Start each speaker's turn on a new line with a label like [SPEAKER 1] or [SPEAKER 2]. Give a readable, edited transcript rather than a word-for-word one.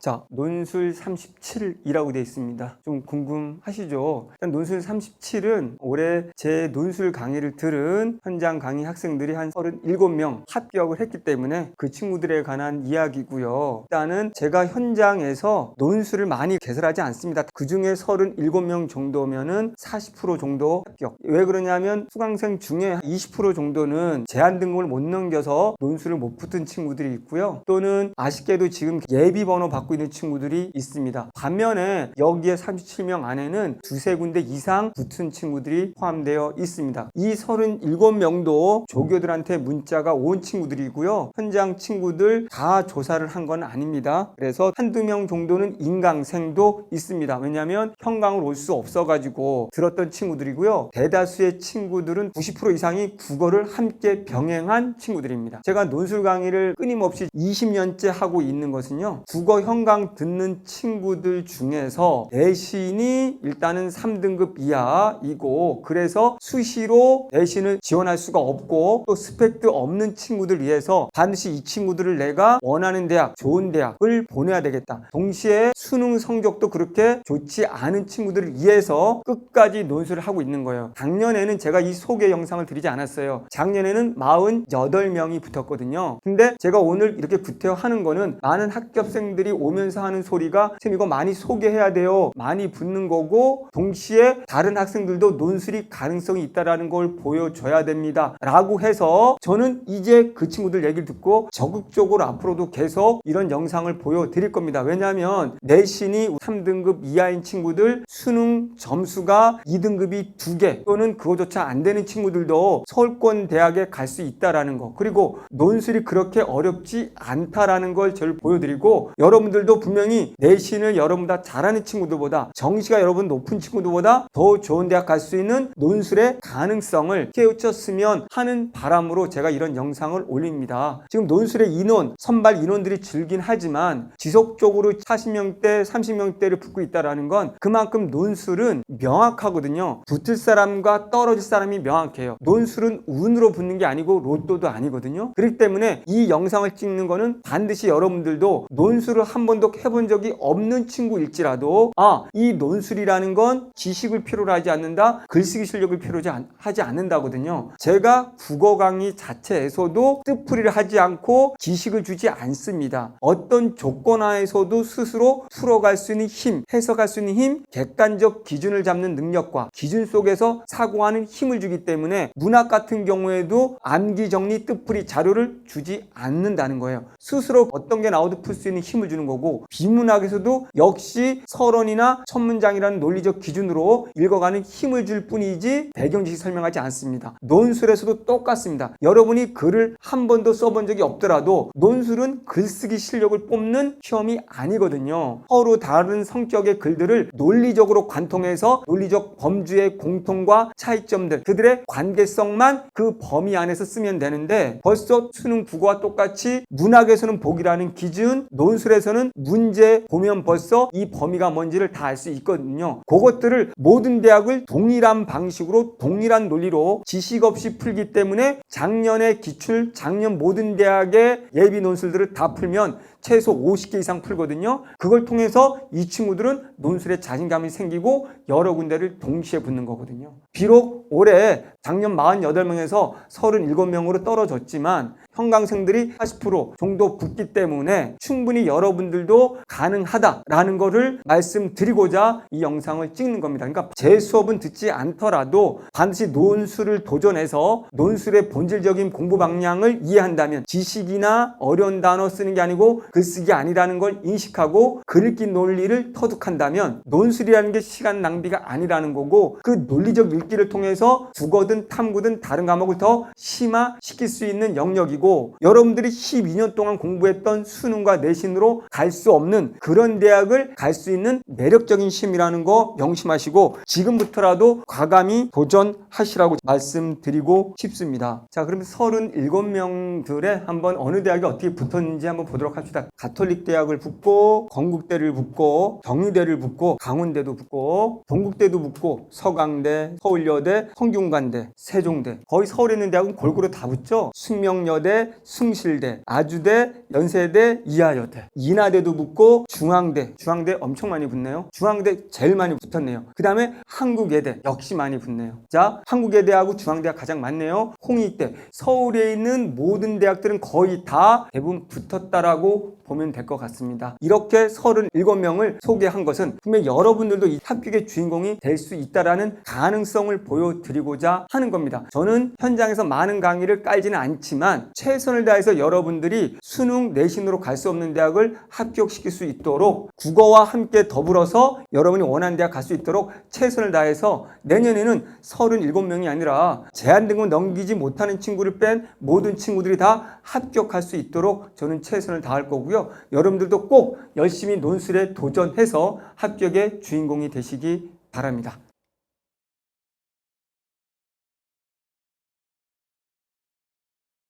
[SPEAKER 1] 자, 논술 37이라고 되어 있습니다. 좀 궁금하시죠? 일단 논술 37은 올해 제 논술 강의를 들은 현장 강의 학생들이 한 37명 합격을 했기 때문에 그 친구들에 관한 이야기고요. 일단은 제가 현장에서 논술을 많이 개설하지 않습니다. 그 중에 37명 정도면은 40% 정도 합격. 왜 그러냐면 수강생 중에 20% 정도는 제한 등급을 못 넘겨서 논술을 못 붙은 친구들이 있고요. 또는 아쉽게도 지금 예비 번호 받고 있는 친구들이 있습니다. 반면에 여기에 37명 안에는 두세 군데 이상 붙은 친구들이 포함되어 있습니다. 이 37명도 조교들한테 문자가 온 친구들이고요. 현장 친구들 다 조사를 한 건 아닙니다. 그래서 한두 명 정도는 인강생도 있습니다. 왜냐하면 현강을 올 수 없어가지고 들었던 친구들이고요. 대다수의 친구들은 90% 이상이 국어를 함께 병행한 친구들입니다. 제가 논술 강의를 끊임없이 20년째 하고 있는 것은요. 국어 현강 듣는 친구들 중에서 내신이 일단은 3등급 이하이고 그래서 수시로 내신을 지원할 수가 없고 또 스펙도 없는 친구들 위해서 반드시 이 친구들을 내가 원하는 대학, 좋은 대학을 보내야 되겠다. 동시에 수능 성적도 그렇게 좋지 않은 친구들을 위해서 끝까지 논술을 하고 있는 거예요. 작년에는 제가 이 소개 영상을 드리지 않았어요. 작년에는 48명이 붙었거든요. 근데 제가 오늘 이렇게 구태여하는 거는 많은 학교생들이 오면서 하는 소리가 선생님 이거 많이 소개해야 돼요. 많이 붙는 거고 동시에 다른 학생들도 논술이 가능성이 있다는 걸 보여줘야 됩니다. 라고 해서 저는 이제 그 친구들 얘기를 듣고 적극적으로 앞으로도 계속 이런 영상을 보여드릴 겁니다. 왜냐하면 내신이 3등급 이하인 친구들 수능 점수가 2등급이 2개 또는 그거조차 안 되는 친구들도 서울권 대학에 갈 수 있다라는 거 그리고 논술이 그렇게 어렵지 않다라는 걸 저를 보여드리고 여러분들도 분명히 내신을 여러분 다 잘하는 친구들보다 정시가 여러분 높은 친구들보다 더 좋은 대학 갈 수 있는 논술의 가능성을 깨우쳤으면 하는 바람으로 제가 이런 영상을 올립니다. 지금 논술의 인원, 선발 인원들이 줄긴 하지만 지속적으로 40명대, 30명대를 붙고 있다는 건 그만큼 논술은 명확하거든요. 붙을 사람과 떨어질 사람이 명확해요. 논술은 운으로 붙는 게 아니고 로또도 아니거든요. 그렇기 때문에 이 영상을 찍는 거는 반드시 여러분들도 논술을 한 번도 해본 적이 없는 친구일지라도 이 논술이라는 건 지식을 필요로 하지 않는다, 글쓰기 실력을 필요로 하지 않는다거든요. 제가 국어 강의 자체에서도 뜻풀이를 하지 않고 지식을 주지 않습니다. 어떤 조건 하에서도 스스로 풀어갈 수 있는 힘, 해석할 수 있는 힘, 객관적 기준을 잡는 능력과 기준 속에서 사고하는 힘을 주기 때문에 문학 같은 경우에도 암기 정리 뜻풀이 자료를 주지 않는다는 거예요. 스스로 어떤 게 나오도 풀 수 있는 힘을 주는 거고 비문학에서도 역시 서론이나 첫 문장이라는 논리적 기준으로 읽어가는 힘을 줄 뿐이지 배경지식 설명하지 않습니다. 논술에서도 똑같습니다. 여러분이 글을 한 번도 써본 적이 없더라도 논술은 글쓰기 실력을 뽑는 시험이 아니거든요. 서로 다른 성격의 글들을 논리적으로 관통해서 논리적 범주의 공통과 차이점들 그들의 관계성만 그 범위 안에서 쓰면 되는데 벌써 수능 국어와 똑같이 문학에서는 복이라는 기준 논술에서는 문제 보면 벌써 이 범위가 뭔지를 다 알 수 있거든요. 그것들을 모든 대학을 동일한 방식으로 동일한 논리로 지식 없이 풀기 때문에 작년의 기출, 작년 모든 대학의 예비 논술들을 다 풀면 최소 50개 이상 풀거든요. 그걸 통해서 이 친구들은 논술에 자신감이 생기고 여러 군데를 동시에 붙는 거거든요. 비록 올해 작년 48명에서 37명으로 떨어졌지만 현강생들이 40% 정도 붙기 때문에 충분히 여러분들도 가능하다라는 거를 말씀드리고자 이 영상을 찍는 겁니다. 그러니까 제 수업은 듣지 않더라도 반드시 논술을 도전해서 논술의 본질적인 공부 방향을 이해한다면 지식이나 어려운 단어 쓰는 게 아니고 글쓰기 아니라는 걸 인식하고 글읽기 논리를 터득한다면 논술이라는 게 시간 낭비가 아니라는 거고 그 논리적 읽기를 통해서 국어든 탐구든 다른 과목을 더 심화시킬 수 있는 영역이고 여러분들이 12년 동안 공부했던 수능과 내신으로 갈 수 없는 그런 대학을 갈 수 있는 매력적인 시험이라는 거 명심하시고 지금부터라도 과감히 도전하시라고 말씀드리고 싶습니다. 자, 그럼 37명들의 한번 어느 대학이 어떻게 붙었는지 한번 보도록 합시다. 가톨릭 대학을 붙고 건국대를 붙고 경희대를 붙고 강원대도 붙고 동국대도 붙고 서강대, 서울여대, 성균관대, 세종대 거의 서울에 있는 대학은 골고루 다 붙죠. 숙명여대, 한양대, 숭실대, 아주대, 연세대, 이하여대, 인하대도 붙고 중앙대 엄청 많이 붙네요. 중앙대 제일 많이 붙었네요. 그 다음에 한국예대 역시 많이 붙네요. 자, 한국예대하고 중앙대가 가장 많네요. 홍익대, 서울에 있는 모든 대학들은 거의 다 대부분 붙었다라고 보면 될 것 같습니다. 이렇게 37명을 소개한 것은 분명 여러분들도 이 합격의 주인공이 될 수 있다라는 가능성을 보여드리고자 하는 겁니다. 저는 현장에서 많은 강의를 깔지는 않지만 최선을 다해서 여러분들이 수능 내신으로 갈 수 없는 대학을 합격시킬 수 있도록 국어와 함께 더불어서 여러분이 원하는 대학 갈 수 있도록 최선을 다해서 내년에는 37명이 아니라 제한 등급 넘기지 못하는 친구를 뺀 모든 친구들이 다 합격할 수 있도록 저는 최선을 다할 거고요. 여러분들도 꼭 열심히 논술에 도전해서 합격의 주인공이 되시기 바랍니다.